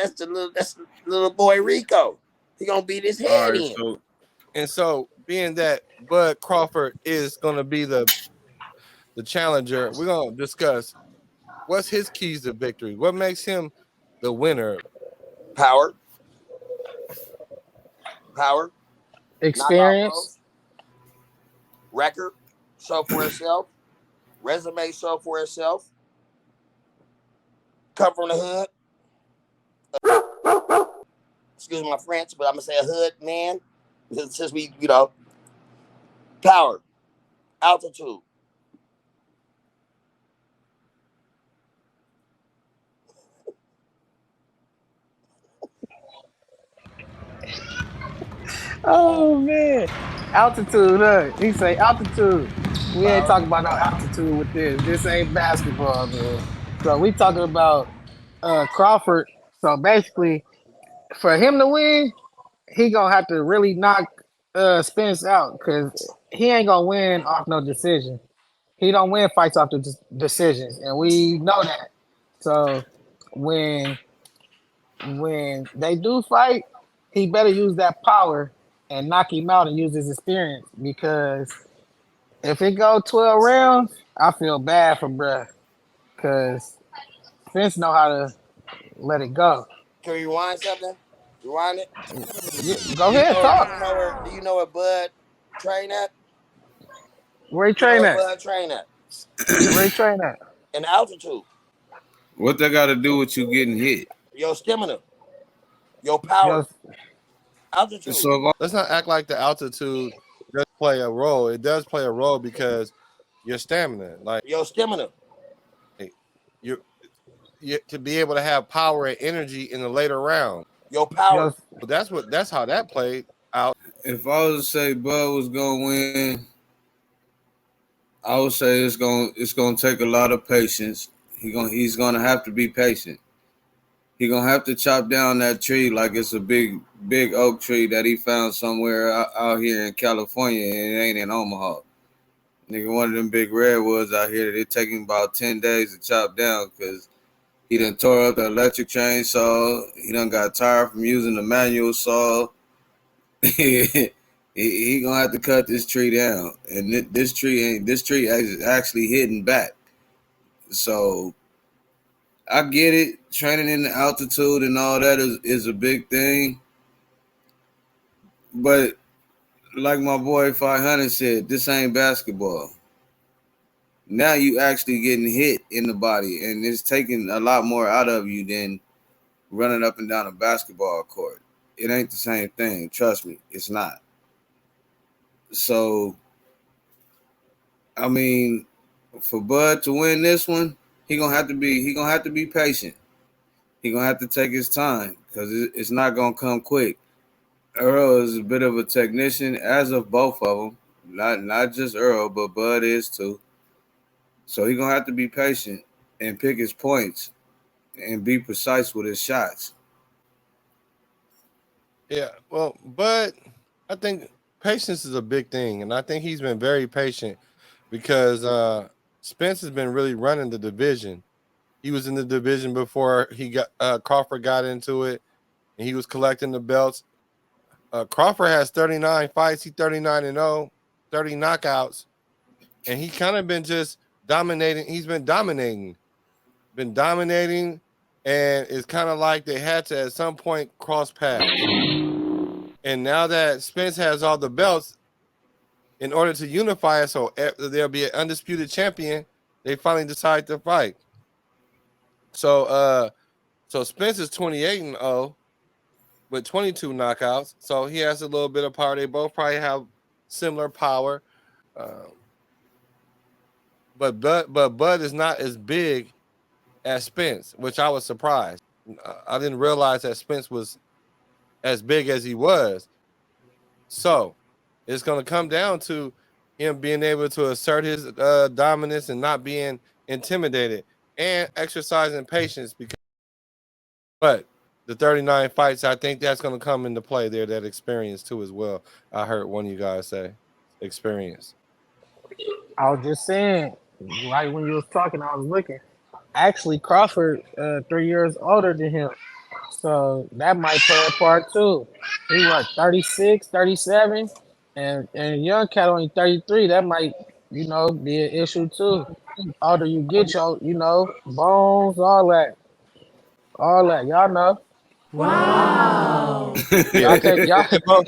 that's the little boy Rico. He gonna beat his All head right, in. So being that Bud Crawford is going to be the challenger, we're going to discuss what's his keys to victory. What makes him the winner? Power, power, knockout Experience. blows, record, show for itself, resume show for itself, come from the hood. Excuse my French, but I'm gonna say a hood man. Since we, power, altitude. Oh man, altitude. He say altitude. We ain't Power. talking about no altitude with this. This ain't basketball, man. So we talking about Crawford. So basically, for him to win, he gonna have to really knock Spence out because he ain't gonna win off no decision. He don't win fights off the decisions, and we know that. So when they do fight, he better use that power and knock him out and use his experience because if it go 12 rounds, I feel bad for bruh because Spence know how to let it go. Can we rewind something? Rewind it. Yeah, go ahead, Do talk. you know where? Do you know where Bud train at? Where he You know train where at? Bud train at? Where he train at? In altitude. what that got to do with you getting hit? Your stamina, your Yo, power, altitude. So if Let's not act like the altitude does play a role. It does play a role because your stamina, like Your stamina. you, you to be able to have power and energy in the later round. Your power. yo, That's how that played out. if I was to say Bud was gonna win, I would say it's gonna take a lot of patience. He's gonna have to be patient. He gonna have to chop down that tree like it's a big oak tree that he found somewhere out here in California and it ain't in Omaha. Nigga, one of them big redwoods out here that it take him about 10 days to chop down because he done tore up the electric chainsaw. He done got tired from using the manual saw. he gonna have to cut this tree down, and this tree is actually hidden back. So I get it. Training in the altitude and all that is a big thing, but like my boy 500 said, this ain't basketball. Now you actually getting hit in the body, and it's taking a lot more out of you than running up and down a basketball court. It ain't the same thing. Trust me, it's not. So I mean, for Bud to win this one, he gonna have to be patient. He gonna have to take his time because it's not gonna come quick. Earl is a bit of a technician, as of both of them. Not just Earl, but Bud is too. So he gonna have to be patient and pick his points and be precise with his shots. Yeah, well, but I think patience is a big thing, and I think he's been very patient because Spence has been really running the division. He was in the division before he got Crawford got into it, and he was collecting the belts. Crawford has 39 fights. He's 39-0, 30 knockouts, and he kind of been just dominating. He's been dominating, and it's kind of like they had to at some point cross paths. And now that Spence has all the belts, in order to unify it, so there'll be an undisputed champion, they finally decide to fight. So Spence is 28-0 with 22 knockouts. So he has a little bit of power. They both probably have similar power. Uh, but Bud is not as big as Spence, which I was surprised. I didn't realize that Spence was as big as he was. So it's going to come down to him being able to assert his dominance and not being intimidated and exercising patience. But the 39 fights, I think that's going to come into play there, that experience too as well. I heard one of you guys say experience. I was just saying, right when you was talking, I was looking. Actually, Crawford, 3 years older than him. So that might play a part too. He what, 36, 37, and young cat only 33. That might, be an issue too. Older you get, bones, all that. Y'all know. Wow. Yeah, Y'all can't y'all. they both.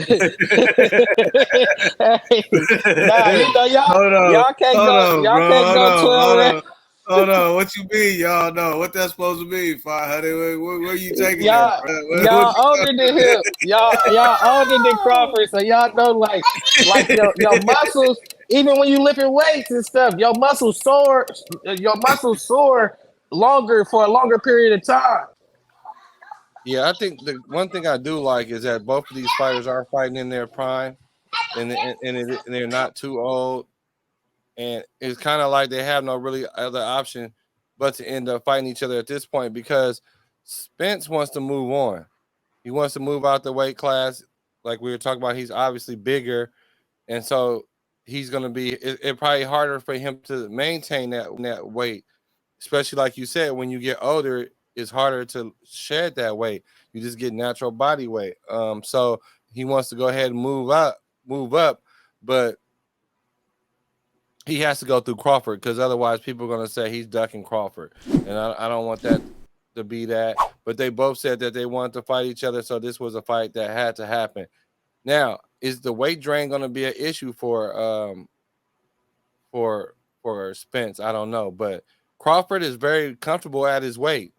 Hey, nah, y'all Hold on, y'all can't hold go on, y'all bro. can't Hold go on, 12 hold rounds. on. Hold on. What you mean, y'all know? What that's supposed to mean, 500? Where you taking that, Y'all bro? What y'all older than him. Y'all older than Crawford, so y'all know like your muscles. Even when you lifting weights and stuff, Your muscles sore longer for a longer period of time. Yeah, I think the one thing I do like is that both of these fighters are fighting in their prime, and they're not too old, and it's kind of like they have no really other option but to end up fighting each other at this point because Spence wants to move on. He wants to move out the weight class, like we were talking about. He's obviously bigger, and so he's going to be. It probably harder for him to maintain that weight, especially like you said. When you get older, it's harder to shed that weight. You just get natural body weight. So he wants to go ahead and move up, but he has to go through Crawford because otherwise people are going to say he's ducking Crawford, and I don't want that to be that. But they both said that they wanted to fight each other, so this was a fight that had to happen. Now, is the weight drain going to be an issue for Spence? I don't know, but Crawford is very comfortable at his weight.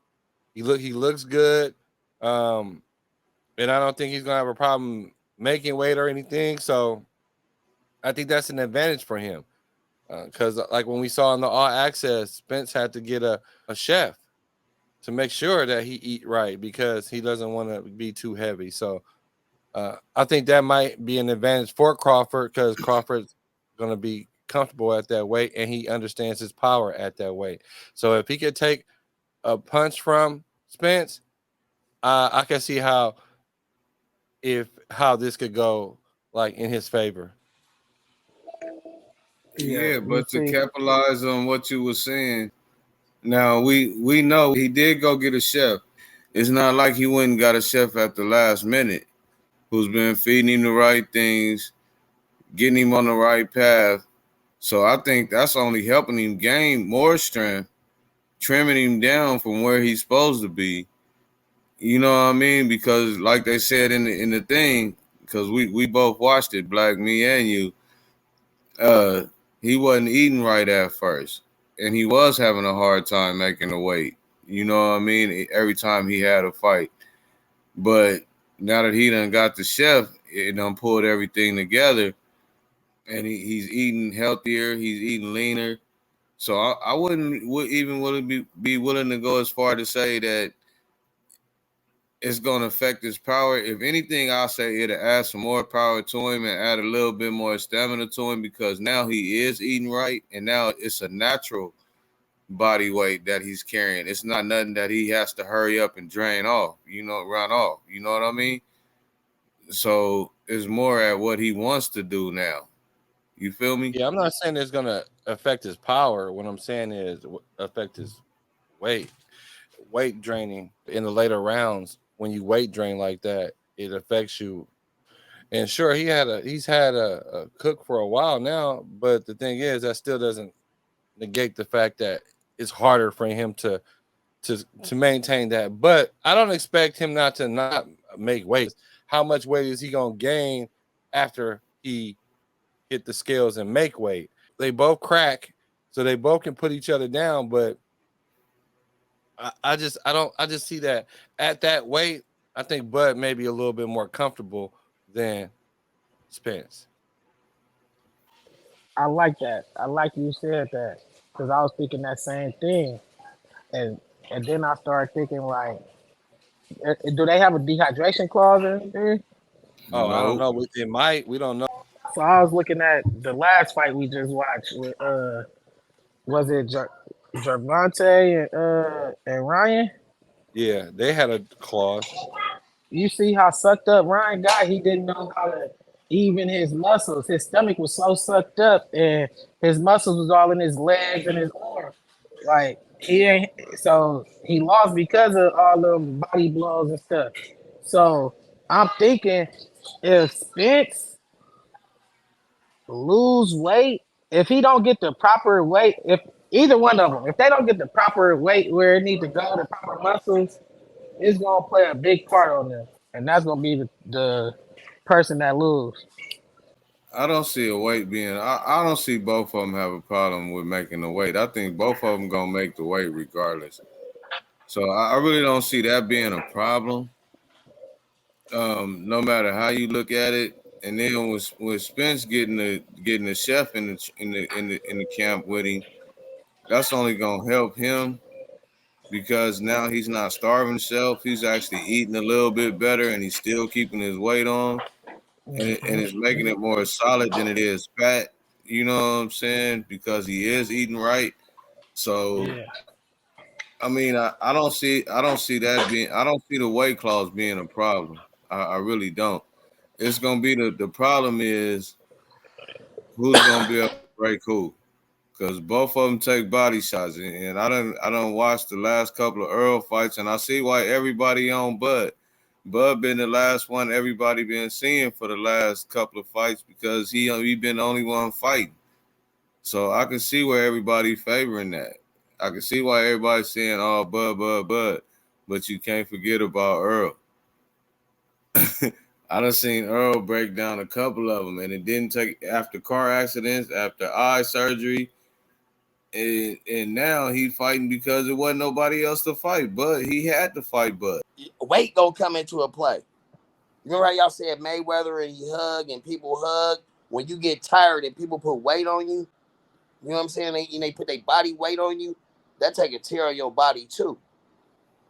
He looks good, and I don't think he's going to have a problem making weight or anything. So I think that's an advantage for him. Because like when we saw in the All Access, Spence had to get a chef to make sure that he eat right because he doesn't want to be too heavy. So I think that might be an advantage for Crawford because Crawford's going to be comfortable at that weight and he understands his power at that weight. So if he could take a punch from Spence, I can see how this could go like in his favor. Yeah, Yeah, you but to see. capitalize on what you were saying, now we know he did go get a chef. It's not like he went and got a chef at the last minute who's been feeding him the right things, getting him on the right path. So I think that's only helping him gain more strength, trimming him down from where he's supposed to be. You know what I mean? Because like they said in the thing, because we both watched it, Black, me and you, uh, he wasn't eating right at first. And he was having a hard time making the weight. You know what I mean? Every time he had a fight. But now that he done got the chef, it done pulled everything together. And he's eating healthier, he's eating leaner. So I wouldn't even be willing to go as far to say that it's going to affect his power. If anything, I'll say it'll add some more power to him and add a little bit more stamina to him because now he is eating right and now it's a natural body weight that he's carrying. It's not nothing that he has to hurry up and drain off, run off. You know what I mean? So it's more at what he wants to do now. You feel me? Yeah, I'm not saying it's going to affect his power. What I'm saying is affect his weight. Weight draining in the later rounds when you weight drain like that, it affects you. And sure, he's had a cook for a while now, but the thing is that still doesn't negate the fact that it's harder for him to maintain that. But I don't expect him not make weight. How much weight is he gonna gain after he hit the scales and make weight? They both crack, so they both can put each other down. But I just see that at that weight, I think Bud may be a little bit more comfortable than Spence. I like that. I like you said that because I was thinking that same thing, and and then I started thinking like, do they have a dehydration clause in there? Oh, I don't Nope. know. It might. We don't know. So I was looking at the last fight we just watched with was it Gervonta and Ryan? Yeah, they had a clause. You see how sucked up Ryan got? He didn't know how to even his muscles. His stomach was so sucked up, and his muscles was all in his legs and his arms. Like he ain't. So he lost because of all them body blows and stuff. So I'm thinking if Spence lose weight, if he don't get the proper weight, if either one of them, if they don't get the proper weight where it needs to go, the proper muscles, it's gonna play a big part on them, and that's gonna be the person that lose. I don't see a weight being. I don't see both of them have a problem with making the weight. I think both of them gonna make the weight regardless. So I really don't see that being a problem. No matter how you look at it. And then with Spence getting the chef in the camp with him, that's only gonna help him because now he's not starving himself. He's actually eating a little bit better, and he's still keeping his weight on, and it's making it more solid than it is fat. You know what I'm saying? Because he is eating right. So Yeah, I mean, I don't see that being. I don't see the weight clause being a problem. I really don't. It's gonna be the problem is who's gonna be able to break who. Because both of them take body shots, and I don't watch the last couple of Earl fights, and I see why everybody on Bud. Bud been the last one everybody been seeing for the last couple of fights because he been the only one fighting. So I can see where everybody favoring that. I can see why everybody's saying, "Oh, Bud, Bud, Bud," but you can't forget about Earl. I done seen Earl break down a couple of them, and it didn't take after car accidents, after eye surgery. And now he fighting because there wasn't nobody else to fight, but he had to fight Bud. Weight gonna come into a play. You remember how y'all said Mayweather and he hug and people hug? When you get tired and people put weight on you, you know what I'm saying? They put their body weight on you, that take a tear on your body too.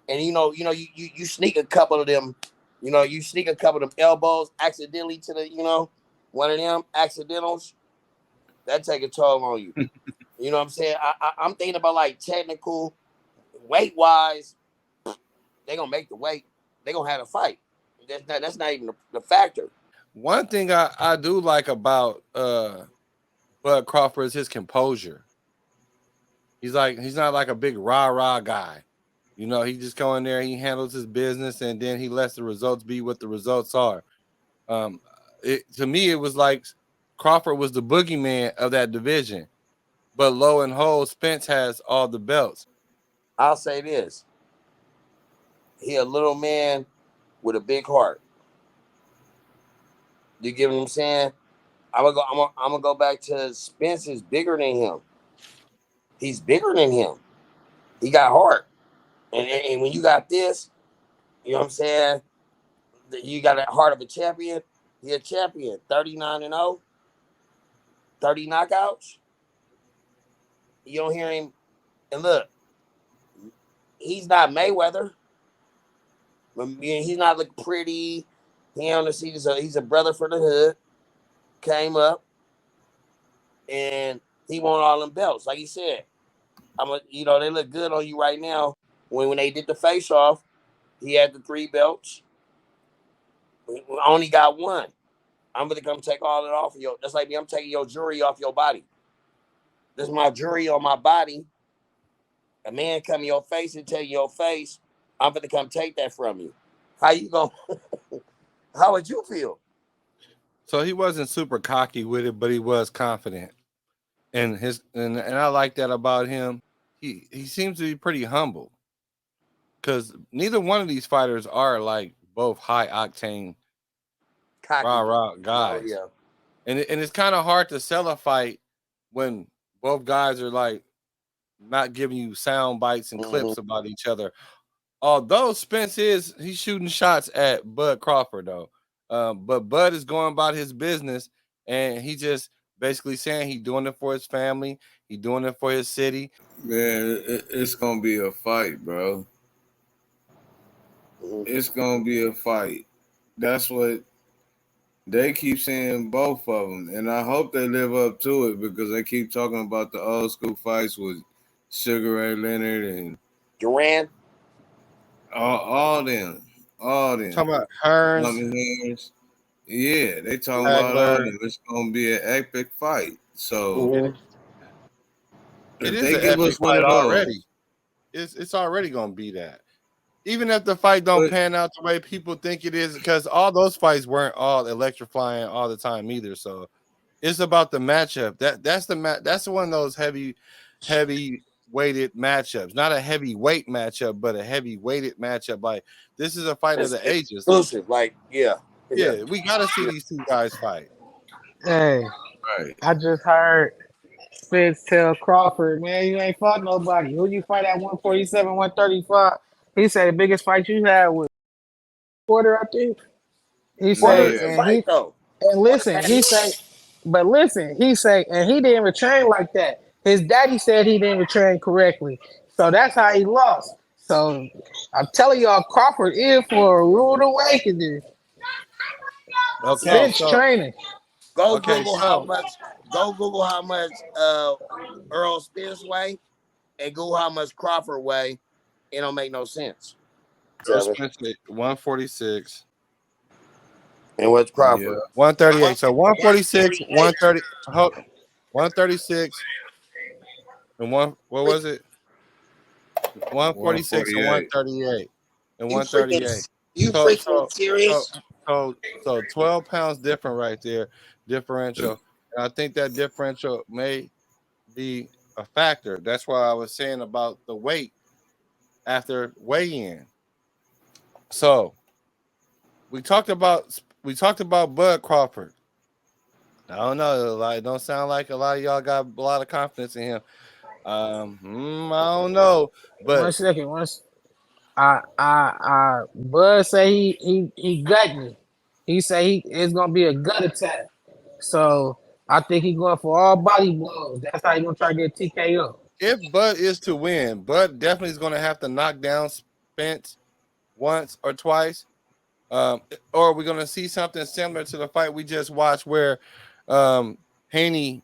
And you sneak a couple of them, you sneak a couple of them elbows accidentally to the, one of them accidentals, that take a toll on you. You know what I'm saying? I'm thinking about like technical weight wise, they gonna make the weight. They gonna have a fight. That's not even the factor. One thing I do like about Bud Crawford is his composure. He's not like a big rah-rah guy. He just go in there, he handles his business, and then he lets the results be what the results are. Um, to me, it was like Crawford was the boogeyman of that division, but low and whole, Spence has all the belts. I'll say this: he a little man with a big heart. You get what I'm saying? I'm gonna go back to Spence is bigger than him. He's bigger than him. He got heart, and when you got this, you know what I'm saying? You got a heart of a champion. He a champion. 39-0, 30 knockouts. You don't hear him. And look, he's not Mayweather. He's not look pretty. He on the seat. He's a brother for the hood. Came up and he won all them belts. Like he said, they look good on you right now. When they did the face off, he had the 3 belts. We only got one. I'm gonna come take all it off of you. That's like me. I'm taking your jewelry off your body. This is my jewelry on my body. A man come in your face and tell you your face, I'm gonna come take that from you. How you gonna? How would you feel? So he wasn't super cocky with it, but he was confident. And I like that about him. He seems to be pretty humble because neither one of these fighters are like both high octane Cocky. rah rah Oh guys. yeah. And it's kind of hard to sell a fight when both guys are like not giving you sound bites and Mm-hmm. clips about each other. Although he's shooting shots at Bud Crawford though, but Bud is going about his business and he just basically saying he doing it for his family, he doing it for his city. Man, it's gonna be a fight, bro. Mm-hmm. It's gonna be a fight. That's what they keep saying, both of them, and I hope they live up to it because they keep talking about the old school fights with Sugar Ray Leonard and Duran. all them, all them. Talking about Hearns, Stomach Harris. Yeah, they talking about all Hagler. them. It's gonna be an epic fight. So Mm-hmm. It if is they an give epic us one fight of already. those, It's already gonna be that. Even if the fight don't But pan out the way people think it is, because all those fights weren't all electrifying all the time either. So it's about the matchup. That's one of those heavy weighted matchups. Not a heavyweight matchup, but a heavy weighted matchup. Like this is a fight of It's the ages. exclusive. Like, yeah. Yeah, we gotta see these two guys fight. Hey, right. I just heard Spence tell Crawford, man, you ain't fought nobody. Who you fight at 147, 135? He said the biggest fight you had was Porter, I think. He Porter say, Yeah. is a and fight he though. and Porter listen, had he say, but listen, he say, and he didn't retrain like that. His daddy said he didn't retrain correctly, so that's how he lost. So I'm telling y'all, Crawford in for a rude awakening. Okay, so Spence training. go okay, Google how so much Earl Spence weigh and Google how much Crawford weigh. It don't make no sense. Earl Seven. Spence 146, And what's Yeah. Crawford? 138. So 146, 138. 130, 136, and what was it? 146 and 148. 138 and You freaking 138. you So freaking so so serious? so 12 pounds different right there, differential. And I think that differential may be a factor. That's why I was saying about the weight after weigh-in. So we talked about Bud Crawford. I don't know. Like, don't sound like a lot of y'all got a lot of confidence in him. I don't know, One but second, Bud say he gut me. He say it's gonna be a gut attack. So I think he going for all body blows. That's how he gonna try to get TKO. if Bud is to win, Bud definitely is going to have to knock down Spence once or twice. Or we're going to see something similar to the fight we just watched where Haney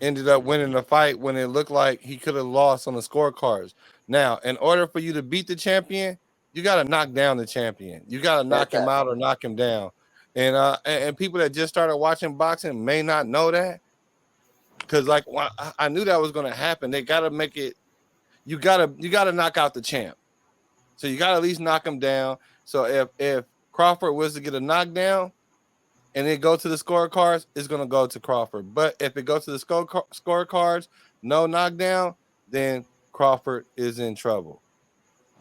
ended up winning the fight when it looked like he could have lost on the scorecards. Now, in order for you to beat the champion, you got to knock down the champion. You got to knock him out or knock him down. And people that just started watching boxing may not know that because like I knew that was going to happen. They got to make it. You got to knock out the champ. So you got to at least knock him down. So if Crawford was to get a knockdown and it go to the scorecards, it's going to go to Crawford. But if it goes to the scorecards, no knockdown, then Crawford is in trouble.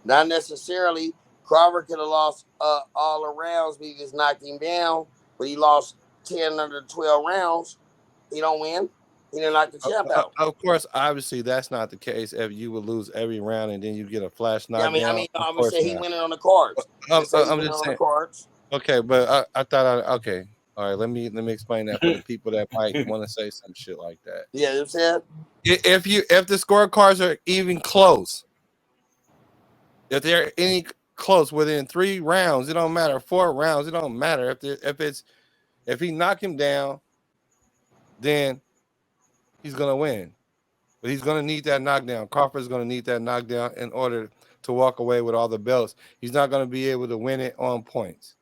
Not necessarily. Crawford could have lost all the rounds, but he just knocked him down. But he lost 10 under 12 rounds. He don't win. He didn't knock the champ out. Of course, obviously, that's not the case. If you would lose every round and then you get a flash Yeah, knockdown, of I'm gonna course say he not. winning on the cards. Just say he I'm winning just on the saying. cards. Okay, but I thought okay. All right, let me explain that for the people that might want to say some shit like that. Yeah, you know what I'm saying? If the scorecards are even close, if they're any close within 3 rounds, it don't matter. 4 rounds, it don't matter. If he knock him down, then he's gonna win. But he's gonna need that knockdown. Crawford's gonna need that knockdown in order to walk away with all the belts. He's not gonna be able to win it on points.